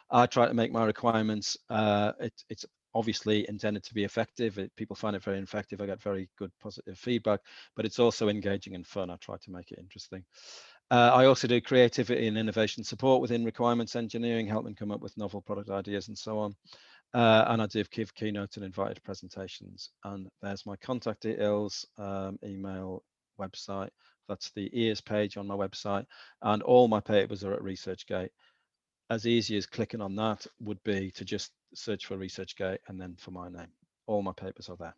I try to make my requirements, it's obviously intended to be effective. People find it very effective. I get very good positive feedback, but it's also engaging and fun. I try to make it interesting. I also do creativity and innovation support within requirements engineering, help them come up with novel product ideas and so on. And I do give keynotes and invited presentations. And there's my contact details, email, website. That's the ears page on my website. And all my papers are at ResearchGate. As easy as clicking on that would be to just search for ResearchGate and then for my name. All my papers are there.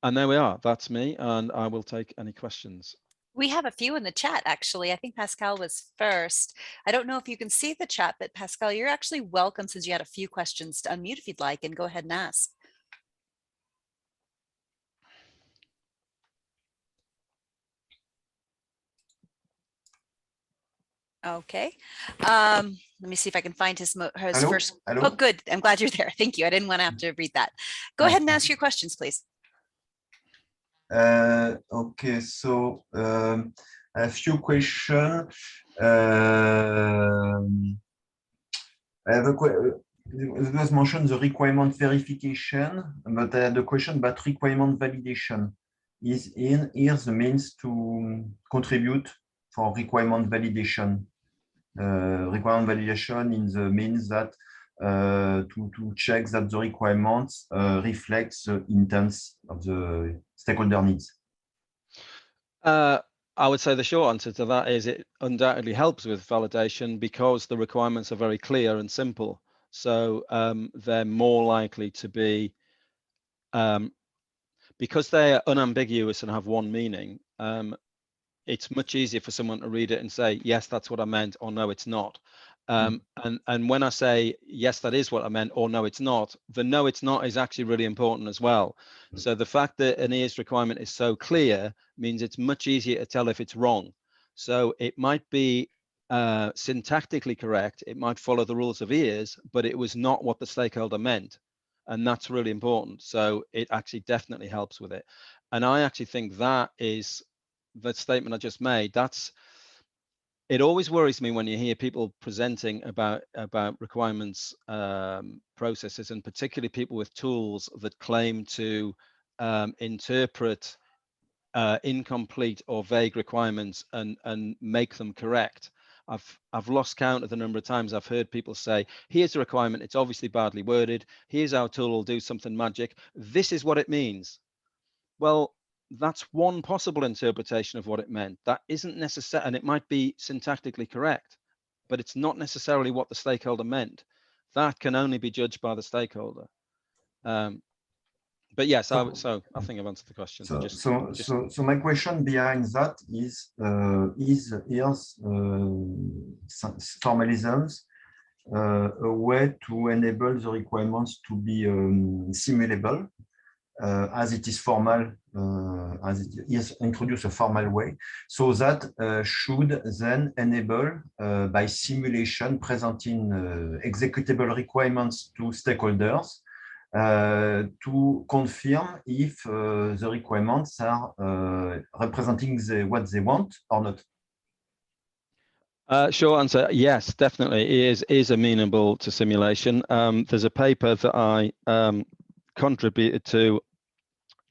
And there we are. That's me. And I will take any questions. We have a few in the chat, actually. I think Pascal was first. I don't know if you can see the chat, but Pascal, you're actually welcome, since you had a few questions, to unmute if you'd like and go ahead and ask. Okay. Let me see if I can find his first. Hello? Oh, good. I'm glad you're there. Thank you. I didn't want to have to read that. Go ahead and ask your questions, please. Okay, so a few questions. I have it was mentioned the requirement verification, but I had a question about requirement validation. Is in here the means to contribute for requirement validation? Requirement validation in the means that to check that the requirements reflects the intent of the stakeholder needs? I would say the short answer to that is it undoubtedly helps with validation because the requirements are very clear and simple. So they're more likely to be, because they are unambiguous and have one meaning, it's much easier for someone to read it and say, yes, that's what I meant, or no, it's not. And when I say, yes, that is what I meant, or no, it's not, the no, it's not is actually really important as well. So the fact that an EARS requirement is so clear means it's much easier to tell if it's wrong. So it might be syntactically correct, it might follow the rules of EARS, but it was not what the stakeholder meant. And that's really important. So it actually definitely helps with it. And I actually think that is that statement I just made. It always worries me when you hear people presenting about requirements processes, and particularly people with tools that claim to interpret incomplete or vague requirements and make them correct. I've lost count of the number of times I've heard people say, here's a requirement, it's obviously badly worded, here's our tool will do something magic, this is what it means. Well, that's one possible interpretation of what it meant. That isn't necessary, and it might be syntactically correct, but it's not necessarily what the stakeholder meant. That can only be judged by the stakeholder. But yes, I think I've answered the question. So my question behind that is EARS formalisms a way to enable the requirements to be simulable, as it is formal, as it is introduced a formal way, so that should then enable by simulation presenting executable requirements to stakeholders to confirm if the requirements are representing what they want or not. Short answer, yes, definitely. It is amenable to simulation. There's a paper that I contributed to,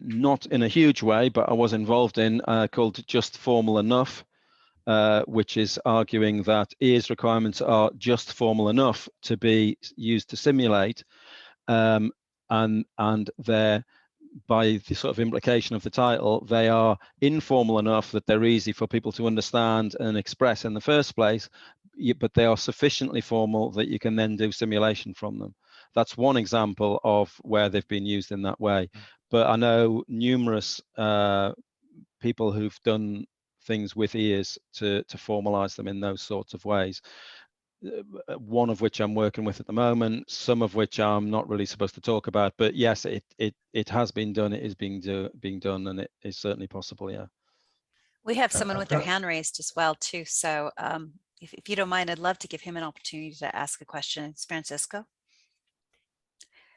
not in a huge way, but I was involved in, called Just Formal Enough, which is arguing that EARS requirements are just formal enough to be used to simulate, and they're, by the sort of implication of the title, they are informal enough that they're easy for people to understand and express in the first place, but they are sufficiently formal that you can then do simulation from them. That's one example of where they've been used in that way. But I know numerous people who've done things with EARS to formalize them in those sorts of ways. One of which I'm working with at the moment, some of which I'm not really supposed to talk about, but yes, it has been done, it is being done, and it is certainly possible. Yeah. We have someone with their hand raised as well too. So if you don't mind, I'd love to give him an opportunity to ask a question. It's Francisco.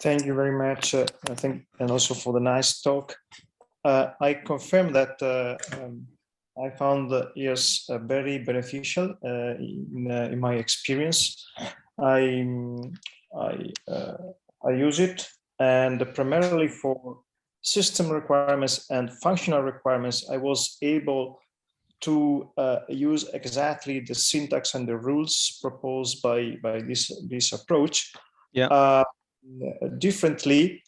Thank you very much. I think, and also for the nice talk. I confirm that I found the EARS very beneficial in my experience. I use it, and primarily for system requirements and functional requirements, I was able to use exactly the syntax and the rules proposed by this approach. Yeah. Differently,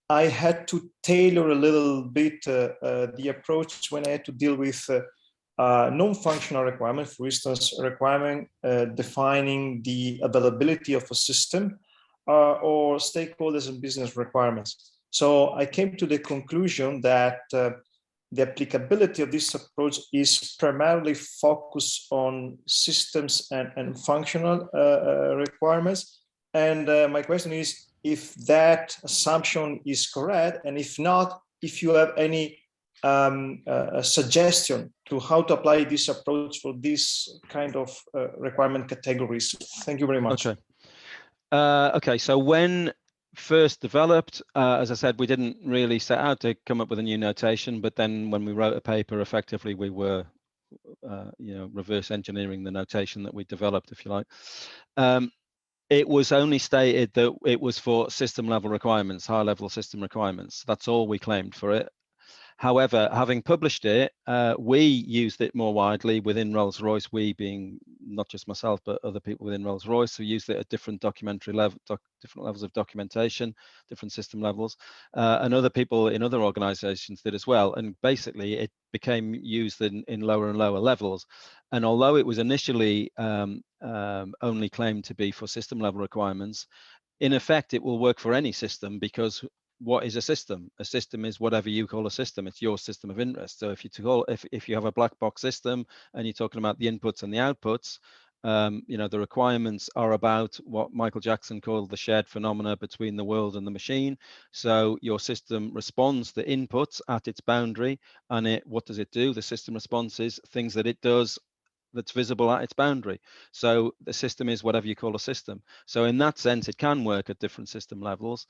I had to tailor a little bit the approach when I had to deal with non-functional requirement, for instance, a requirement defining the availability of a system or stakeholders and business requirements. So I came to the conclusion that the applicability of this approach is primarily focused on systems and functional requirements. And my question is, if that assumption is correct, and if not, if you have any suggestion to how to apply this approach for this kind of requirement categories. Thank you very much. Okay. Okay, so when first developed, as I said, we didn't really set out to come up with a new notation, but then when we wrote a paper, effectively we were reverse engineering the notation that we developed, if you like. It was only stated that it was for system level requirements, high level system requirements. That's all we claimed for it. However, having published it, we used it more widely within Rolls-Royce, we being not just myself, but other people within Rolls-Royce who used it at different documentary level, different levels of documentation, different system levels, and other people in other organizations did as well. And basically it became used in lower and lower levels. And although it was initially only claimed to be for system level requirements, in effect, it will work for any system, because what is a system? A system is whatever you call a system. It's your system of interest. So if you have a black box system and you're talking about the inputs and the outputs, you know, the requirements are about what Michael Jackson called the shared phenomena between the world and the machine. So your system responds to inputs at its boundary, and what does it do? The system responses things that it does that's visible at its boundary. So the system is whatever you call a system. So in that sense, it can work at different system levels.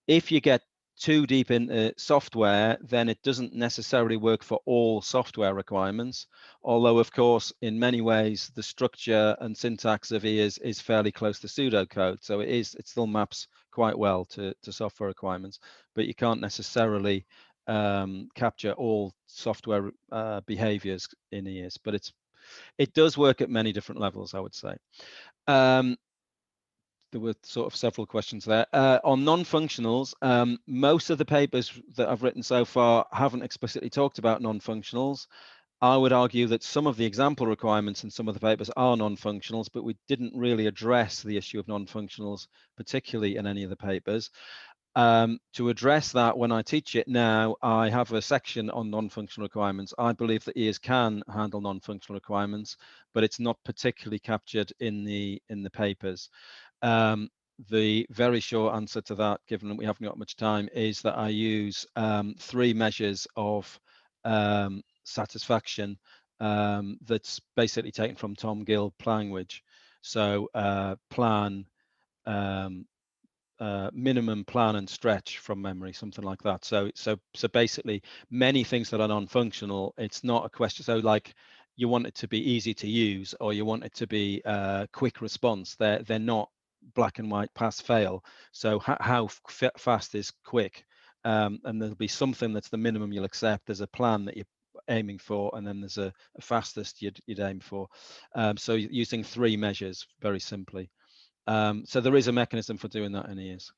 If you get too deep into software, then it doesn't necessarily work for all software requirements. Although, of course, in many ways, the structure and syntax of EARS is fairly close to pseudocode. So it still maps quite well to software requirements, but you can't necessarily capture all software behaviors in EARS, but it does work at many different levels, I would say. There were sort of several questions there. On non-functionals, most of the papers that I've written so far haven't explicitly talked about non-functionals. I would argue that some of the example requirements in some of the papers are non-functionals, but we didn't really address the issue of non-functionals, particularly in any of the papers. To address that, when I teach it now, I have a section on non-functional requirements. I believe that EARS can handle non-functional requirements, but it's not particularly captured in the papers. The very short answer to that, given that we haven't got much time, is that I use 3 measures of satisfaction that's basically taken from Tom Gill language. So plan, minimum, plan, and stretch from memory, something like that. So basically, many things that are non-functional, it's not a question. So like, you want it to be easy to use, or you want it to be quick response. They're not black and white, pass fail. So how fast is quick? And there'll be something that's the minimum you'll accept. There's a plan that you're aiming for, and then there's a fastest you'd aim for. So using 3 measures very simply. So there is a mechanism for doing that in EARS.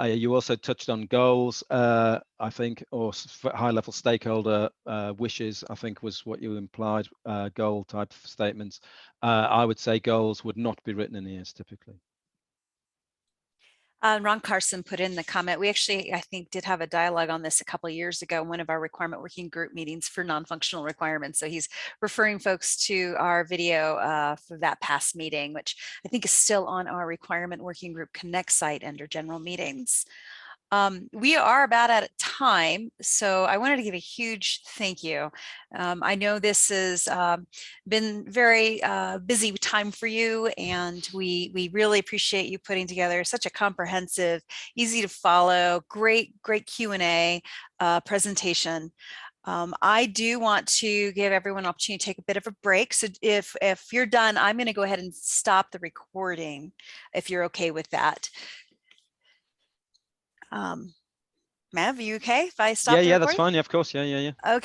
You also touched on goals, I think, or high-level stakeholder wishes, I think was what you implied, goal type statements. I would say goals would not be written in EARS typically. Ron Carson put in the comment, we actually, I think, did have a dialogue on this a couple of years ago in one of our requirement working group meetings for non-functional requirements. So he's referring folks to our video for that past meeting, which I think is still on our requirement working group Connect site under general meetings. We are about out of time, so I wanted to give a huge thank you. I know this has been very busy time for you, and we really appreciate you putting together such a comprehensive, easy to follow, great Q&A presentation. I do want to give everyone an opportunity to take a bit of a break. So if you're done, I'm going to go ahead and stop the recording, if you're okay with that. Mav, are you okay if I stop? Yeah, that's fine. Yeah, of course. Yeah. Okay.